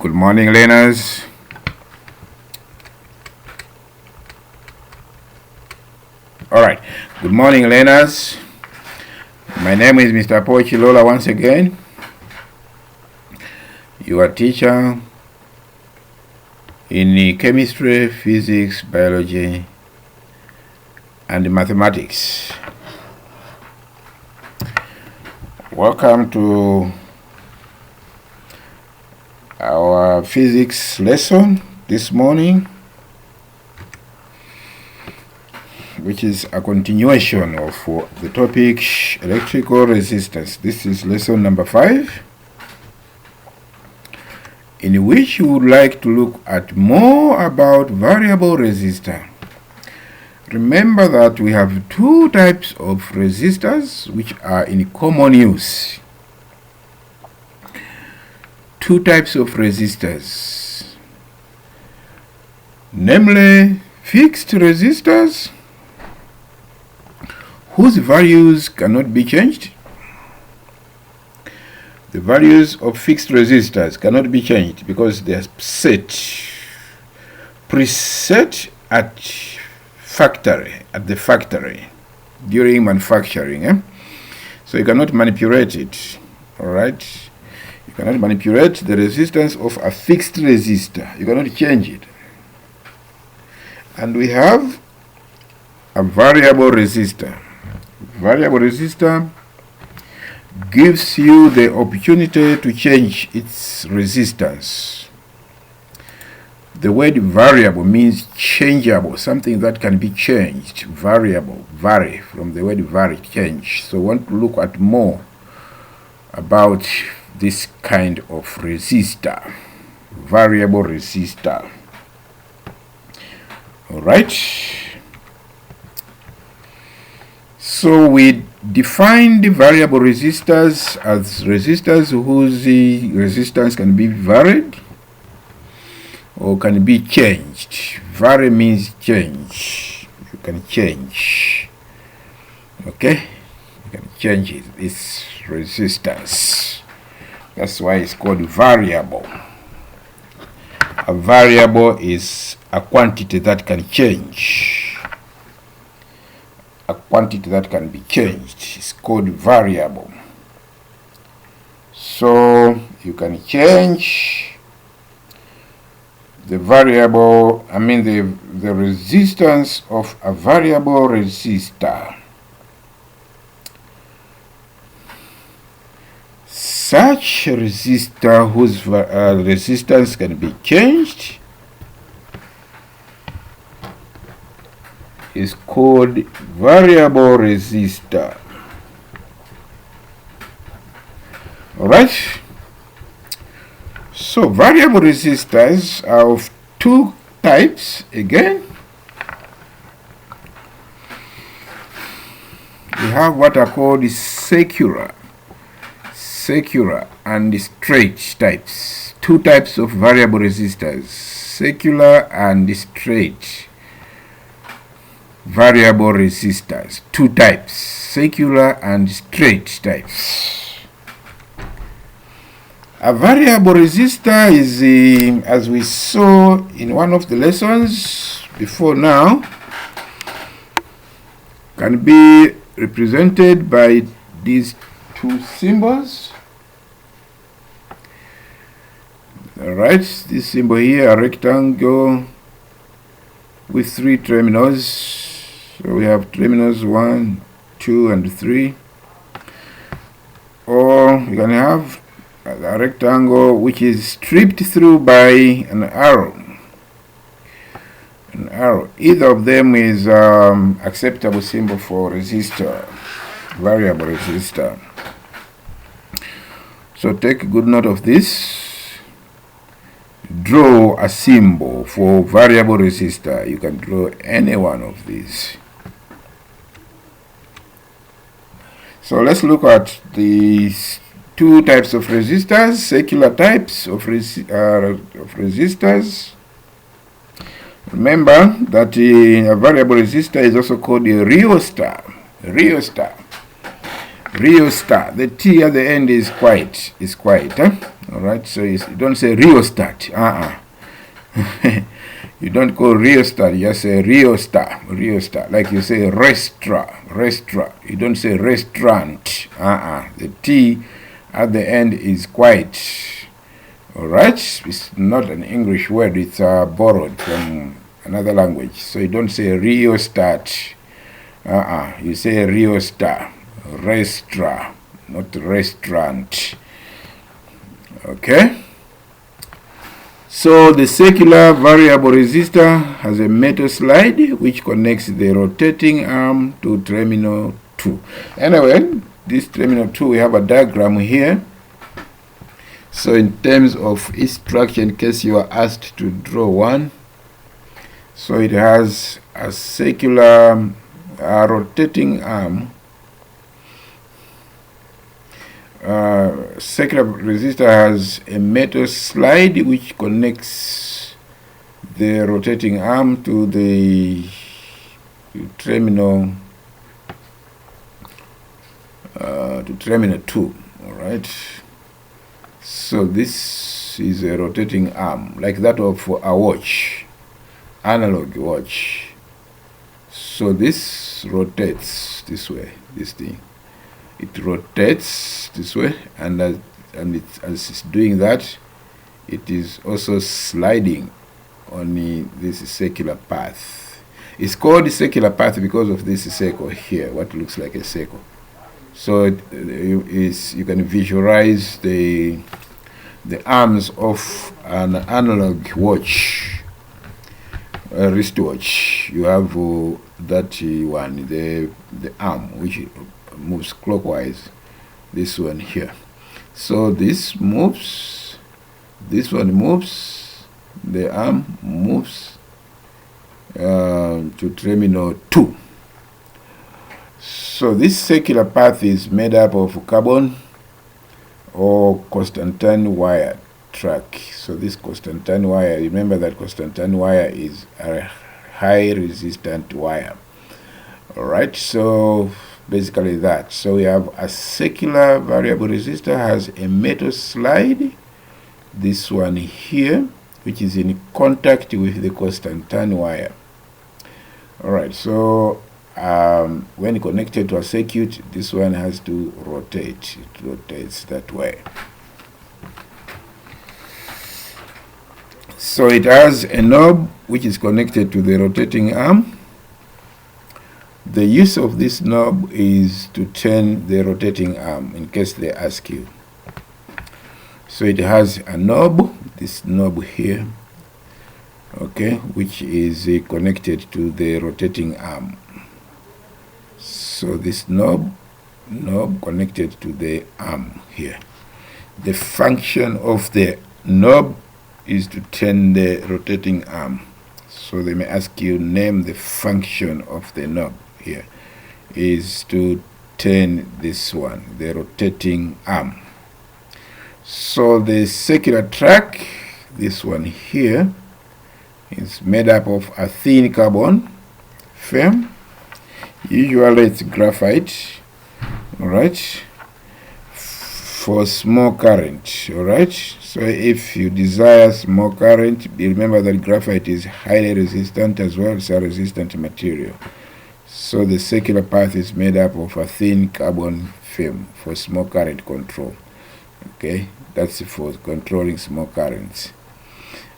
Good morning, learners. All right. Good morning, learners. My name is Mr. Pochilola once again, your teacher in chemistry, physics, biology, and mathematics. Welcome to our physics lesson this morning, which is a continuation of the topic electrical resistance. This is lesson number 5, in which you would like to look at more about variable resistor. Remember that we have two types of resistors which are in common use. Two types of resistors, namely fixed resistors whose values cannot be changed. The values of fixed resistors cannot be changed because they are preset at the factory during manufacturing. So you cannot manipulate it. All right. You cannot manipulate the resistance of a fixed resistor. You cannot change it. And we have a variable resistor. Variable resistor gives you the opportunity to change its resistance. The word variable means changeable, something that can be changed. Variable, vary, from the word vary, change. So we want to look at more about this kind of resistor, variable resistor. All right. So we defined variable resistors as resistors whose resistance can be varied or can be changed. Vary means change. You can change. Okay? You can change this resistance. That's why it's called variable. A variable is a quantity that can change. A quantity that can be changed is called variable. So you can change the variable, the resistance of a variable resistor. Such a resistor whose resistance can be changed is called variable resistor. All right. So variable resistors are of two types again. We have what are called secular and straight types. Two types of variable resistors, secular and straight variable resistors. Two types, secular and straight types. A variable resistor is, as we saw in one of the lessons before now, can be represented by these two symbols. All right, this symbol here, a rectangle with 3 terminals. So we have terminals 1, 2, and 3. Or you can have a rectangle which is stripped through by an arrow. Either of them is acceptable symbol for resistor, variable resistor. So take good note of this. Draw a symbol for variable resistor. You can draw any one of these. So let's look at these two types of resistors, secular types of resistors. Remember that a variable resistor is also called a rheostat. The T at the end is quiet. All All right, so you don't say rheostat. You don't call rheostat, you just say rheostat. Like you say restaurant. You don't say restaurant. The T at the end is quiet. All right, it's not an English word, it's borrowed from another language. So you don't say rheostat. You say rheostat, restaurant, not restaurant. Okay. So the circular variable resistor has a metal slide which connects the rotating arm to terminal 2. Anyway, this terminal 2, we have a diagram here. So in terms of its structure, in case you are asked to draw one, so it has a circular rotating arm. Circular resistor has a metal slide which connects the rotating arm to the terminal 2. All right, so this is a rotating arm like that of a watch, analog watch. So this rotates this way, this thing. It rotates this way, and as it's doing that, it is also sliding on this circular path. It's called circular path because of this circle here, what looks like a circle. So you can visualize the arms of an analog watch, a wristwatch. You have that one, the arm which moves clockwise, this one here. So this moves, this one moves, the arm moves to terminal 2. So this circular path is made up of carbon or Constantine wire track. So this Constantine wire, remember that Constantine wire is a high resistant wire. All right, so basically that. So we have a circular variable resistor has a metal slide, this one here, which is in contact with the Constantine wire. All right, so when connected to a circuit, this one has to rotate. It rotates that way. So it has a knob which is connected to the rotating arm. The use of this knob is to turn the rotating arm in case they ask you. So it has a knob, this knob here, okay, which is connected to the rotating arm. So this knob connected to the arm here. The function of the knob is to turn the rotating arm. So they may ask you, name the function of the knob. Here is to turn this one, the rotating arm. So the circular track, this one here, is made up of a thin carbon film. Usually it's graphite, all right, for small current. All right, so if you desire small current, remember that graphite is highly resistant as well. It's a resistant material. So the circular path is made up of a thin carbon film for small current control. Okay, that's for controlling small currents.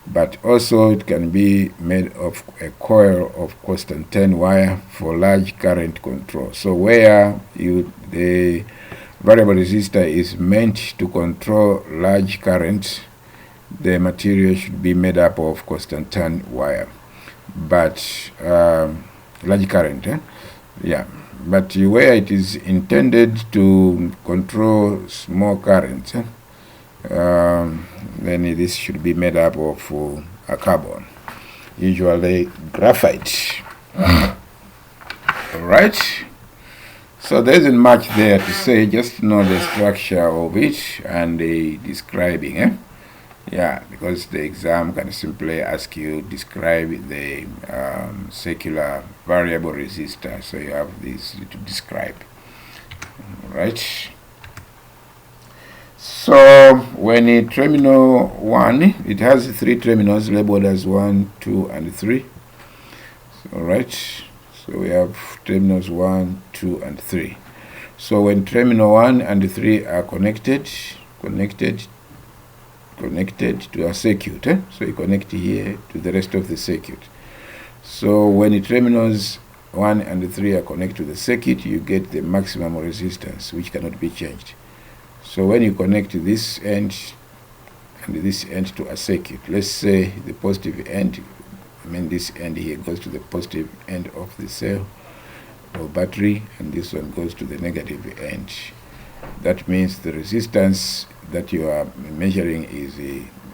But also it can be made of a coil of Constantine wire for large current control. So where the variable resistor is meant to control large currents, the material should be made up of Constantine wire. But large current, yeah, but where it is intended to control small currents, then this should be made up of a carbon, usually graphite. All right, so there isn't much there to say, just know the structure of it and the describing. Yeah, because the exam can simply ask you describe the circular variable resistor, so you have this to describe. All right. So when a terminal 1, it has 3 terminals labeled as 1, 2, and 3. Alright, so we have terminals 1, 2, and 3. So when terminal 1 and 3 are connected to a circuit, so you connect here to the rest of the circuit. So when the terminals 1 and 3 are connected to the circuit, you get the maximum resistance, which cannot be changed. So when you connect this end and this end to a circuit, let's say the positive end, this end here goes to the positive end of the cell or battery, and this one goes to the negative end. That means the resistance that you are measuring is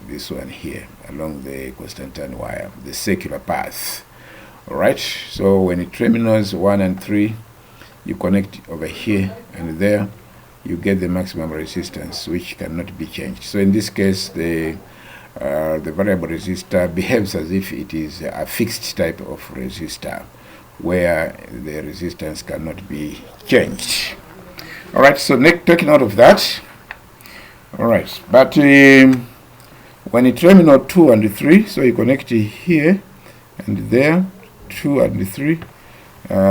this one here along the Constantine wire, the circular path. Alright, so when the terminals 1 and 3 you connect over here and there, you get the maximum resistance, which cannot be changed. So in this case, the variable resistor behaves as if it is a fixed type of resistor, where the resistance cannot be changed. All right, so take note of that. All right, but when the terminal 2 and 3, so you connect here and there, 2 and 3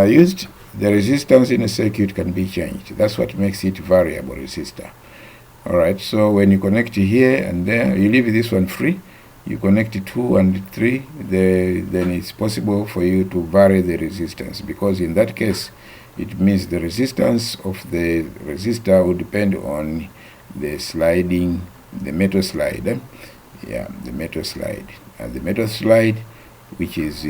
used, the resistance in a circuit can be changed. That's what makes it variable resistor. Alright, so when you connect here and there, you leave this one free, you connect 2 and 3, then it's possible for you to vary the resistance, because in that case, it means the resistance of the resistor will depend on the metal slide. Yeah, the metal slide. And the metal slide, which is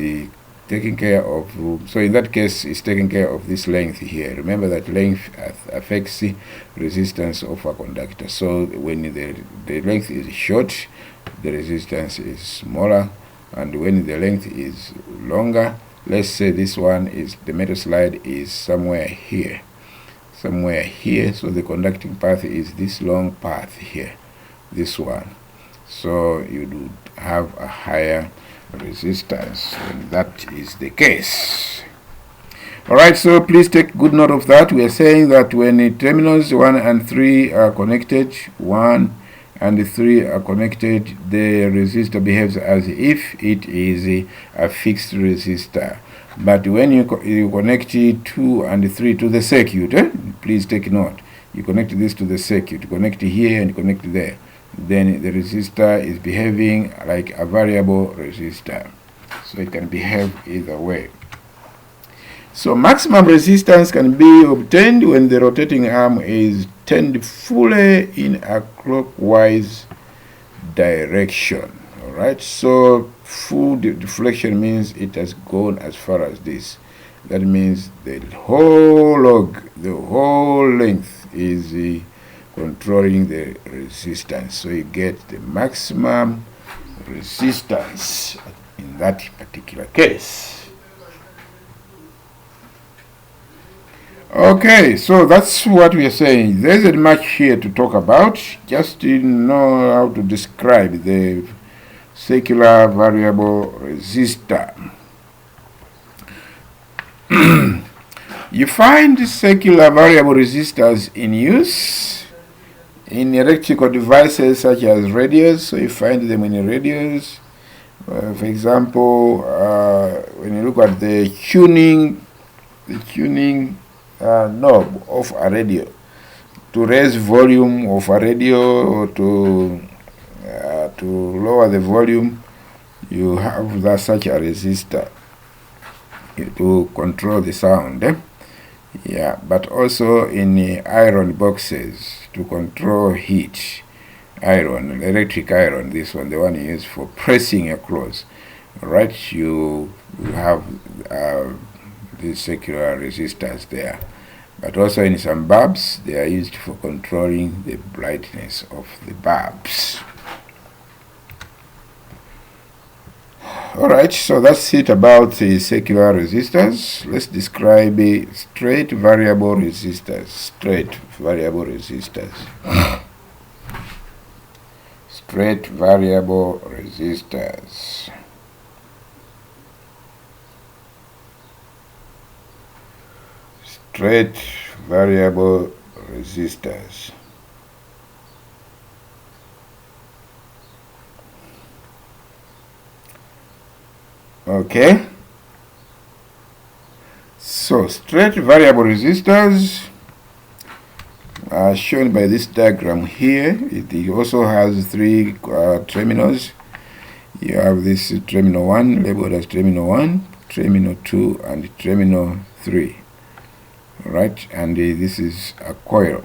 taking care of, so in that case it's taking care of this length here. Remember that length affects the resistance of a conductor. So when the length is short, the resistance is smaller, and when the length is longer, let's say this one is, the metal slide is somewhere here, so the conducting path is this long path here, this one. So you would have a higher resistance when that is the case. Alright, so please take good note of that. We are saying that when the terminals 1 and 3 are connected, 1 and 3 are connected, the resistor behaves as if it is a fixed resistor. But when you connect 2 and 3 to the circuit, please take note, you connect this to the circuit, you connect here and connect there, then the resistor is behaving like a variable resistor. So it can behave either way. So maximum resistance can be obtained when the rotating arm is turned fully in a clockwise direction. Alright, so full deflection means it has gone as far as this. That means the whole log, the whole length is controlling the resistance. So you get the maximum resistance in that particular case. Okay, so that's what we are saying. There isn't much here to talk about. Just to know how to describe the circular variable resistor. You find circular variable resistors in use in electrical devices such as radios. So you find them in radios. For example, when you look at the tuning knob of a radio, to raise volume of a radio or to lower the volume, you have such a resistor to control the sound. Yeah, but also in iron boxes to control heat. Iron, electric iron, this one, the one you use for pressing your clothes. Right, you have these circular resistors there. But also in some bulbs, they are used for controlling the brightness of the bulbs. Alright, so that's it about the circular resistors. Let's describe straight variable resistors. Straight variable resistors. Straight variable resistors. Straight variable resistors. Okay, so straight variable resistors are shown by this diagram here. It also has three terminals. You have this terminal 1 labeled as terminal 1, terminal 2, and terminal 3. Alright, and this is a coil.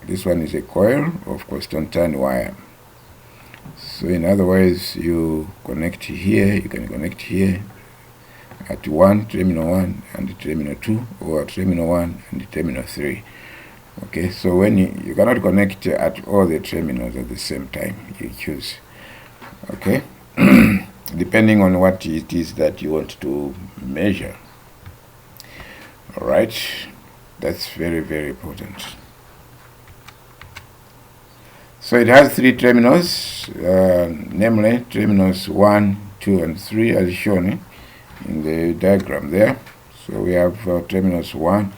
This one is a coil of constant wire. So in other words, you connect here, you can connect here at terminal 1 and terminal 2, or terminal 1 and terminal 3. Okay, so when you cannot connect at all the terminals at the same time, you choose. Okay, depending on what it is that you want to measure. Alright, that's very, very important. So it has three terminals, namely terminals 1, 2, and 3 as shown in the diagram there. So we have terminals 1,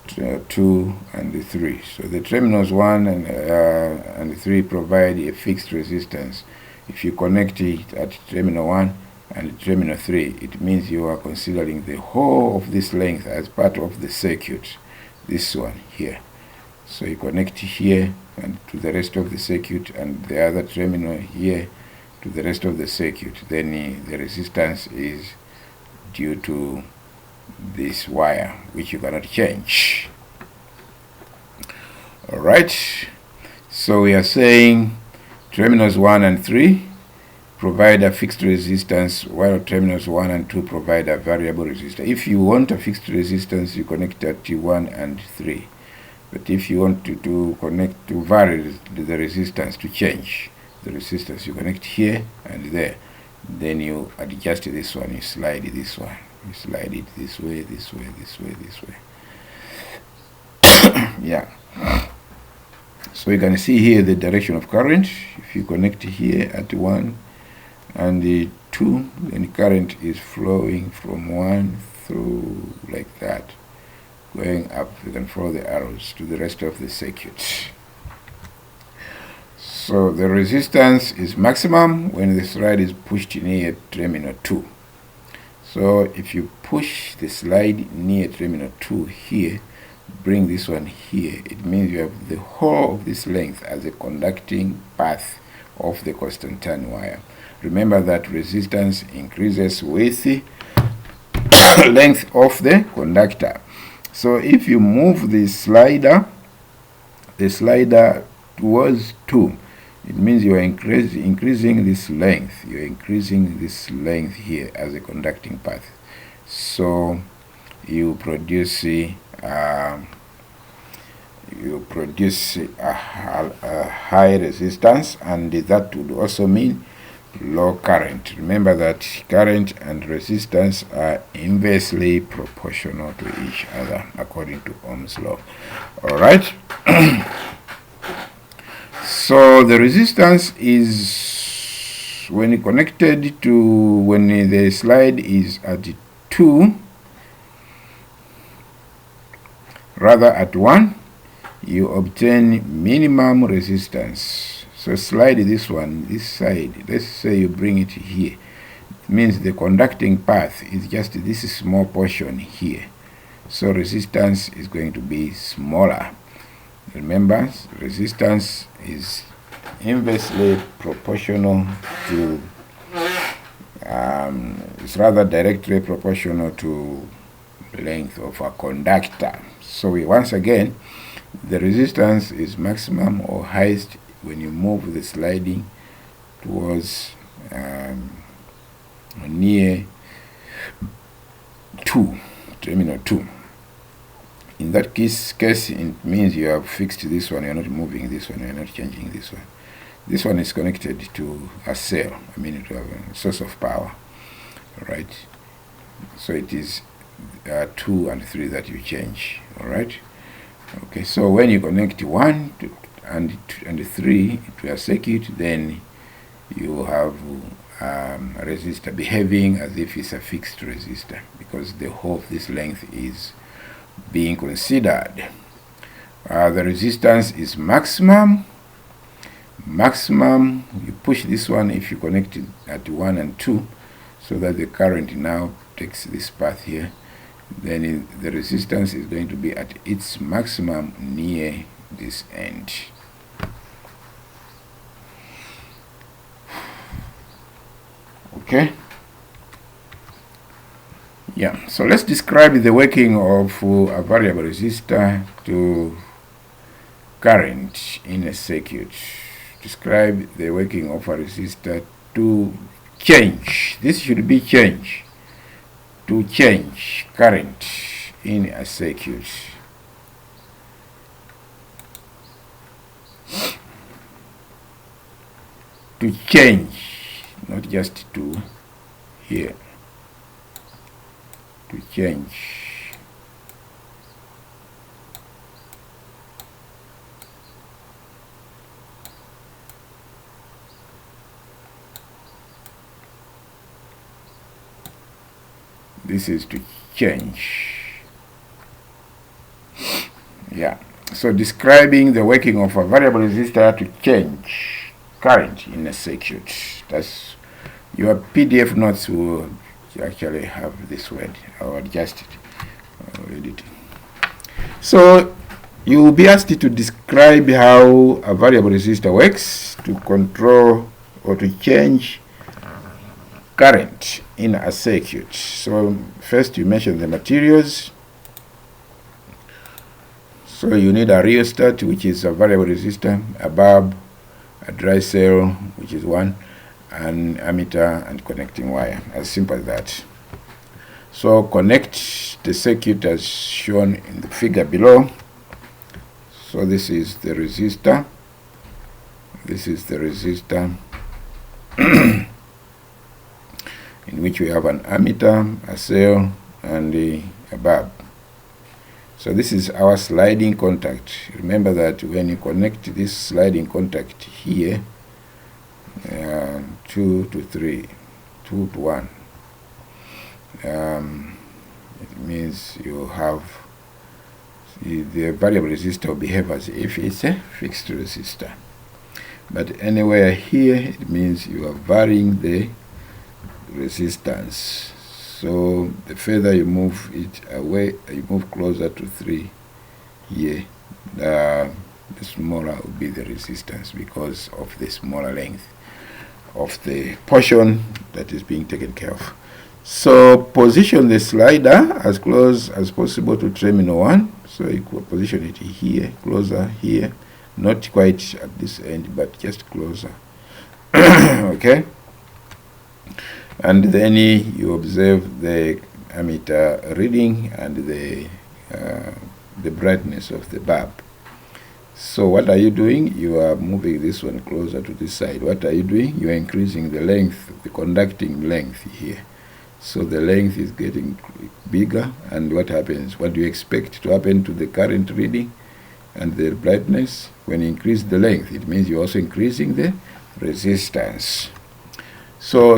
2, and 3. So the terminals 1 and 3 provide a fixed resistance. If you connect it at terminal 1 and terminal 3, it means you are considering the whole of this length as part of the circuit, this one here. So you connect here and to the rest of the circuit, and the other terminal here to the rest of the circuit. Then the resistance is due to this wire, which you cannot change. Alright, so we are saying terminals 1 and 3 provide a fixed resistance, while terminals 1 and 2 provide a variable resistance. If you want a fixed resistance, you connect at 1 and 3. But if you want to connect to vary the resistance, to change the resistance, you connect here and there. Then you adjust this one, you slide this one. You slide it this way, this way, this way, this way. Yeah. So you can see here the direction of current. If you connect here at 1 and 2, then current is flowing from 1 through like that, going up. You can follow the arrows to the rest of the circuit. So the resistance is maximum when the slide is pushed near terminal 2. So if you push the slide near terminal 2 here, bring this one here, it means you have the whole of this length as a conducting path of the constant wire. Remember that resistance increases with the length of the conductor. So if you move the slider towards 2, it means you are increasing this length. You are increasing this length here as a conducting path. So you produce a high resistance, and that would also mean low current. Remember that current and resistance are inversely proportional to each other according to Ohm's law. All right. So the resistance is when the slide is at 2, rather at 1, you obtain minimum resistance. So slide this one, this side, let's say you bring it here. It means the conducting path is just this small portion here. So resistance is going to be smaller. Remember, resistance is inversely proportional to, it's rather directly proportional to length of a conductor. So once again, the resistance is maximum or highest when you move the sliding towards near 2, terminal 2. In that case, it means you have fixed this one, you're not moving this one, you're not changing this one. This one is connected to a cell, to have a source of power. Alright? So it is 2 and 3 that you change. Alright? Okay, so when you connect 1 and 3 to a circuit, then you have a resistor behaving as if it's a fixed resistor, because the whole of this length is being considered. The resistance is maximum. You push this one if you connect it at 1 and 2. so that the current now takes this path here. Then the resistance is going to be at its maximum near this end. Okay. Yeah, so let's describe the working of a variable resistor to current in a circuit. Describe the working of a resistor to change. This should be change. To change current in a circuit. To change, not just to here. To change. This is to change. Yeah. So describing the working of a variable resistor to change current in a circuit. That's your PDF notes will actually have this word. I'll adjust it. I'll read it. So you will be asked to describe how a variable resistor works to control or to change current in a circuit. So first you mention the materials. So you need a rheostat, which is a variable resistor, a bulb, a dry cell, which is one, an ammeter, and connecting wire. As simple as that. So connect the circuit as shown in the figure below. So this is the resistor. This is the resistor. In which we have an ammeter, a cell, and a bulb. So this is our sliding contact. Remember that when you connect this sliding contact here, 2 to 3, 2 to 1, it means you have the variable resistor will behave as if it's a fixed resistor. But anywhere here, it means you are varying the resistance. So the further you move it away, you move closer to 3 here, the smaller will be the resistance because of the smaller length of the portion that is being taken care of. So position the slider as close as possible to terminal 1. So you could position it here, closer here, not quite at this end, but just closer. Okay. And then you observe the ammeter reading and the brightness of the bulb. So what are you doing? You are moving this one closer to this side. What are you doing? You are increasing the length, the conducting length here. So the length is getting bigger, and what happens? What do you expect to happen to the current reading and the brightness? When you increase the length, it means you're also increasing the resistance. So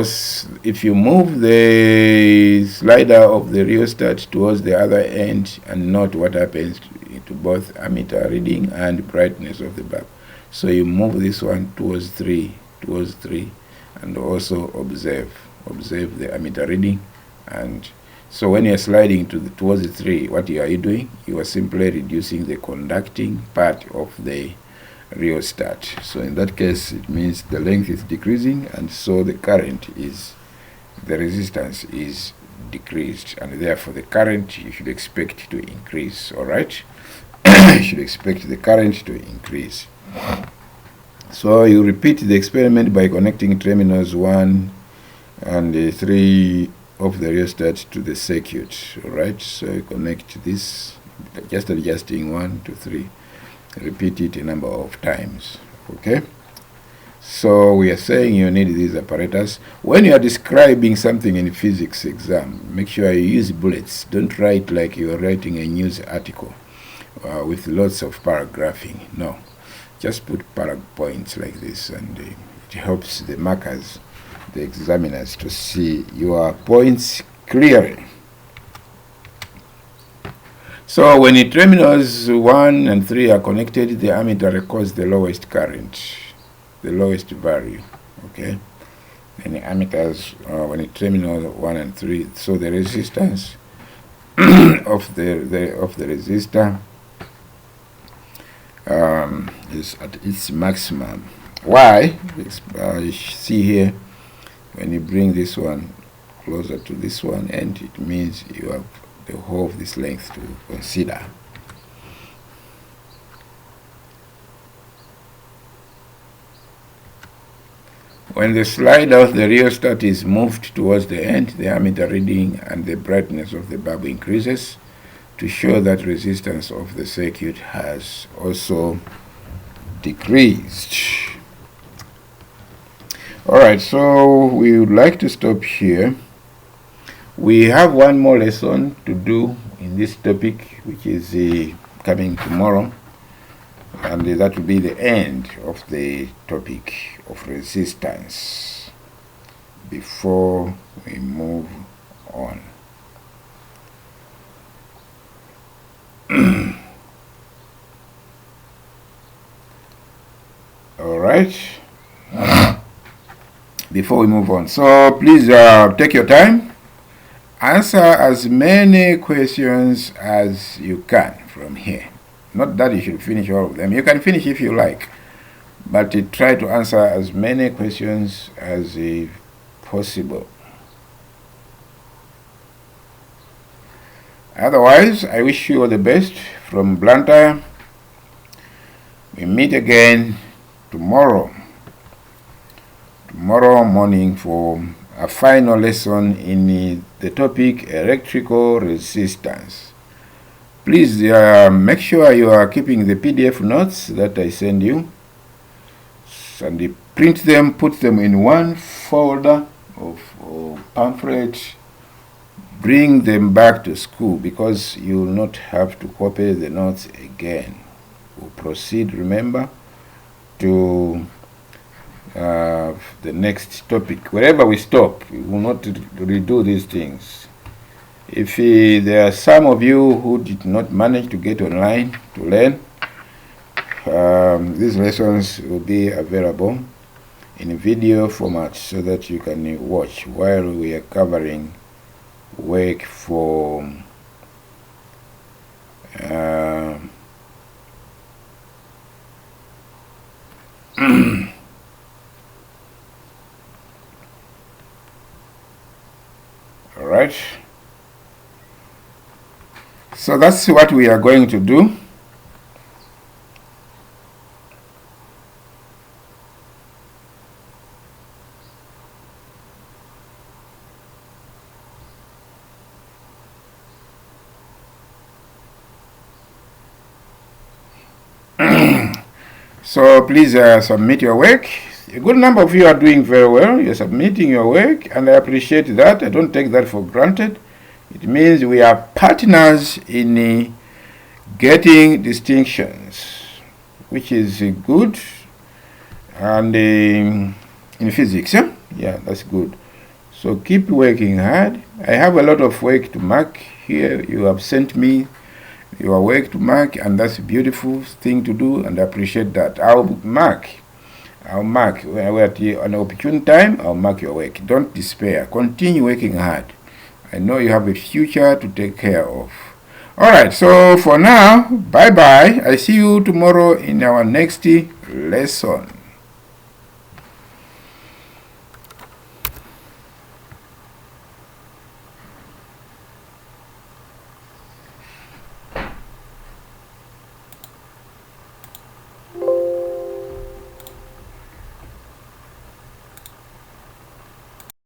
if you move the slider of the rheostat towards the other end, and note what happens to both ammeter reading and brightness of the bulb. So you move this one towards 3, and also observe the ammeter reading. And so when you're sliding towards the 3, what are you doing? You are simply reducing the conducting part of the rheostat. So in that case, it means the length is decreasing, and so the resistance is decreased, and therefore the current you should expect to increase. All right. You should expect the current to increase. So you repeat the experiment by connecting terminals 1 and 3 of the rheostat to the circuit. All right. So you connect this, just adjusting 1 to 3. Repeat it a number of times. Okay. So we are saying you need these apparatus. When you are describing something in physics exam, make sure you use bullets. Don't write like you are writing a news article with lots of paragraphing. No, just put points like this, and it helps the markers, the examiners, to see your points clearly. So when the terminals 1 and 3 are connected, the ammeter records the lowest current, the lowest value. Okay. and the ammeters when the terminal 1 and 3. So the resistance of the resistor is at its maximum. Why? You see here, when you bring this one closer to this one, and it means you have the whole of this length to consider. When the slider of the rheostat is moved towards the end, the ammeter reading and the brightness of the bulb increases to show that resistance of the circuit has also decreased. Alright, so we would like to stop here. We have one more lesson to do in this topic, which is coming tomorrow, and that will be the end of the topic of resistance before we move on. All right, before we move on, so please take your time, answer as many questions as you can from here. Not that you should finish all of them. You can finish if you like, but try to answer as many questions as possible. Otherwise, I wish you all the best from Blantyre. We meet again tomorrow morning for a final lesson in the topic electrical resistance. Please make sure you are keeping the PDF notes that I send you, and print them, put them in one folder of pamphlet. Bring them back to school, because you will not have to copy the notes again. We'll proceed, remember, to the next topic. Wherever we stop, we will not redo these things. If there are some of you who did not manage to get online to learn, these lessons will be available in video format so that you can watch while we are covering work for all right, so that's what we are going to do. So please submit your work. A good number of you are doing very well. You're submitting your work, and I appreciate that. I don't take that for granted. It means we are partners in getting distinctions, which is good. And in physics, yeah, that's good. So keep working hard. I have a lot of work to mark here. You have sent me your work to mark, and that's a beautiful thing to do, and I appreciate that. I'll mark when we're at an opportune time. I'll mark your work. Don't despair. Continue working hard. I know you have a future to take care of. All right, so for now, bye bye. I see you tomorrow in our next lesson.